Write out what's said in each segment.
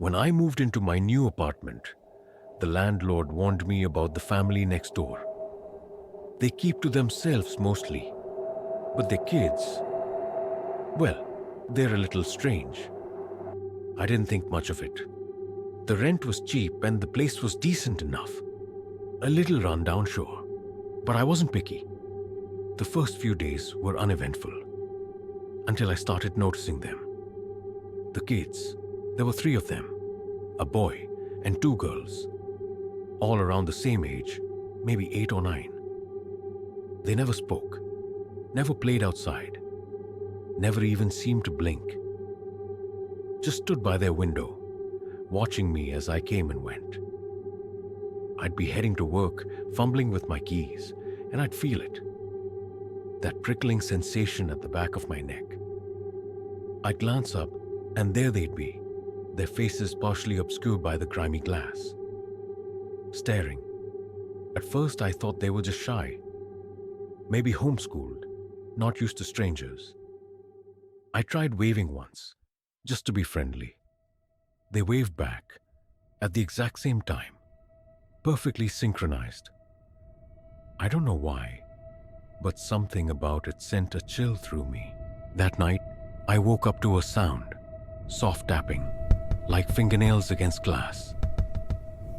When I moved into my new apartment, the landlord warned me about the family next door. They keep to themselves mostly, but their kids, well, they're a little strange. I didn't think much of it. The rent was cheap and the place was decent enough. A little rundown, sure, but I wasn't picky. The first few days were uneventful until I started noticing them. The kids, there were 3 of them, a boy and 2 girls, all around the same age, maybe 8 or 9. They never spoke, never played outside, never even seemed to blink. Just stood by their window, watching me as I came and went. I'd be heading to work, fumbling with my keys, and I'd feel it. That prickling sensation at the back of my neck. I'd glance up, and there they'd be, their faces partially obscured by the grimy glass. Staring. At first I thought they were just shy. Maybe homeschooled, not used to strangers. I tried waving once, just to be friendly. They waved back, at the exact same time, perfectly synchronized. I don't know why, but something about it sent a chill through me. That night, I woke up to a sound, soft tapping, like fingernails against glass.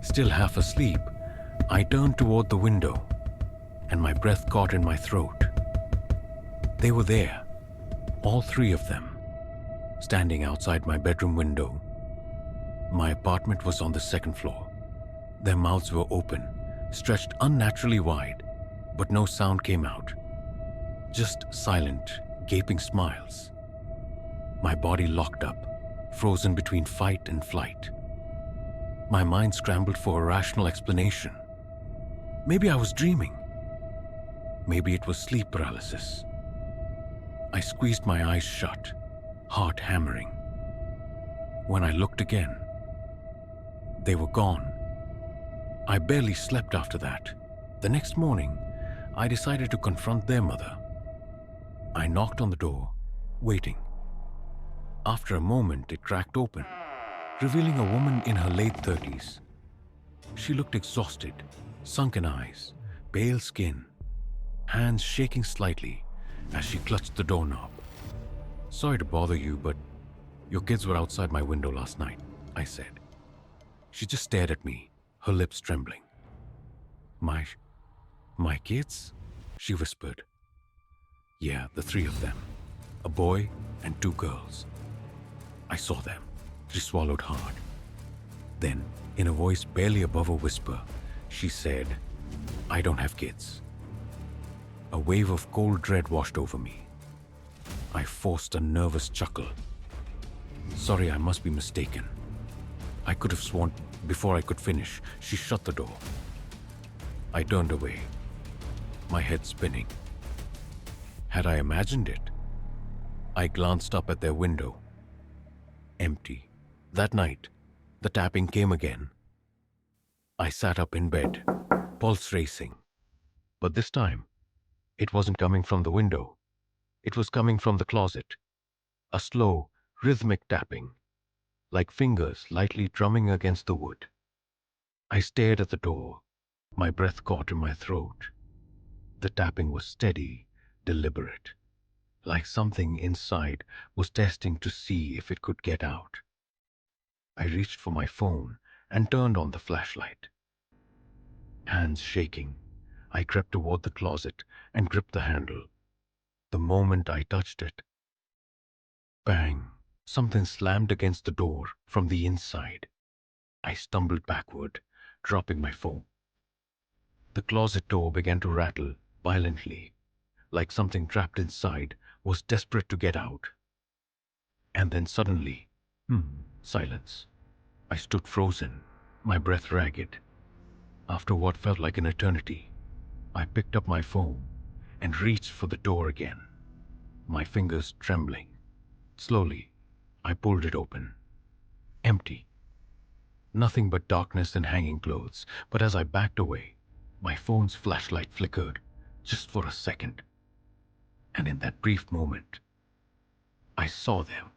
Still half asleep, I turned toward the window, and my breath caught in my throat. They were there, all 3 of them, standing outside my bedroom window. My apartment was on the 2nd floor. Their mouths were open, stretched unnaturally wide, but no sound came out. Just silent, gaping smiles. My body locked up, frozen between fight and flight. My mind scrambled for a rational explanation. Maybe I was dreaming. Maybe it was sleep paralysis. I squeezed my eyes shut, heart hammering. When I looked again, they were gone. I barely slept after that. The next morning, I decided to confront their mother. I knocked on the door, waiting. After a moment, it cracked open, revealing a woman in her late 30s. She looked exhausted, sunken eyes, pale skin, hands shaking slightly as she clutched the doorknob. "Sorry to bother you, but your kids were outside my window last night," I said. She just stared at me, her lips trembling. My kids?" she whispered. "Yeah, the 3 of them, a boy and 2 girls. I saw them." She swallowed hard. Then, in a voice barely above a whisper, she said, "I don't have kids." A wave of cold dread washed over me. I forced a nervous chuckle. "Sorry, I must be mistaken." I could have sworn before I could finish, she shut the door. I turned away, my head spinning. Had I imagined it? I glanced up at their window. Empty. That night, the tapping came again. I sat up in bed, pulse racing. But this time, it wasn't coming from the window. It was coming from the closet. A slow, rhythmic tapping, like fingers lightly drumming against the wood. I stared at the door, my breath caught in my throat. The tapping was steady, deliberate, like something inside was testing to see if it could get out. I reached for my phone and turned on the flashlight. Hands shaking, I crept toward the closet and gripped the handle. The moment I touched it, bang, something slammed against the door from the inside. I stumbled backward, dropping my phone. The closet door began to rattle violently, like something trapped inside was desperate to get out. And then suddenly, silence. I stood frozen, my breath ragged. After what felt like an eternity, I picked up my phone and reached for the door again, my fingers trembling. Slowly, I pulled it open. Empty. Nothing but darkness and hanging clothes, but as I backed away, my phone's flashlight flickered, just for a second. And in that brief moment, I saw them,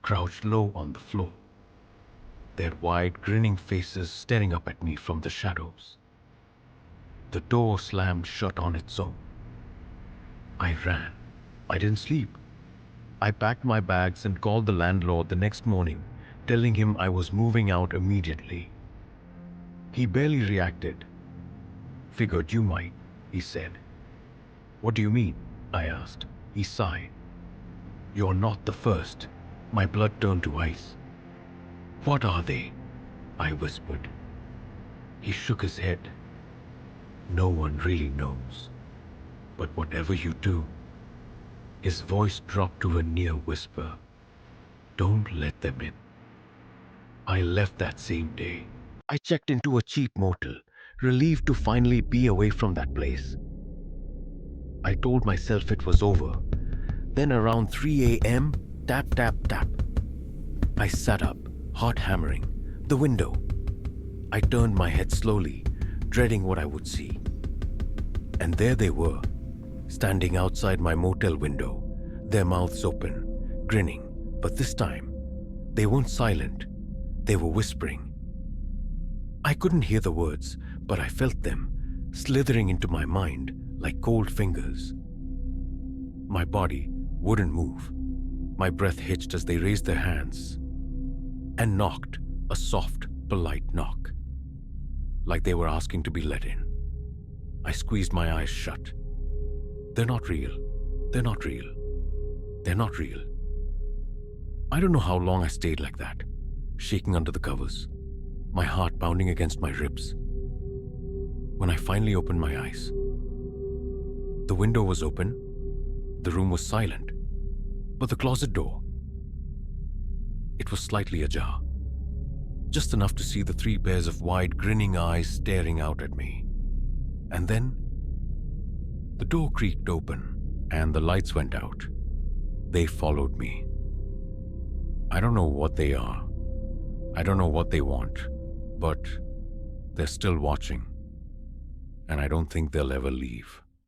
crouched low on the floor, their wide, grinning faces staring up at me from the shadows. The door slammed shut on its own. I ran. I didn't sleep. I packed my bags and called the landlord the next morning, telling him I was moving out immediately. He barely reacted. "Figured you might," he said. "What do you mean?" I asked. He sighed. "You're not the first." My blood turned to ice. "What are they?" I whispered. He shook his head. "No one really knows. But whatever you do," his voice dropped to a near whisper, "don't let them in." I left that same day. I checked into a cheap motel, relieved to finally be away from that place. I told myself it was over. Then around 3 a.m., tap, tap, tap. I sat up, heart hammering. The window. I turned my head slowly, dreading what I would see. And there they were, standing outside my motel window, their mouths open, grinning. But this time, they weren't silent. They were whispering. I couldn't hear the words, but I felt them, slithering into my mind like cold fingers. My body wouldn't move. My breath hitched as they raised their hands and knocked, a soft, polite knock, like they were asking to be let in. I squeezed my eyes shut. They're not real. They're not real. They're not real. I don't know how long I stayed like that, shaking under the covers, my heart pounding against my ribs. When I finally opened my eyes, the window was open, the room was silent, but the closet door, it was slightly ajar, just enough to see the 3 pairs of wide, grinning eyes staring out at me. And then, the door creaked open and the lights went out. They followed me. I don't know what they are. I don't know what they want, but they're still watching, and I don't think they'll ever leave.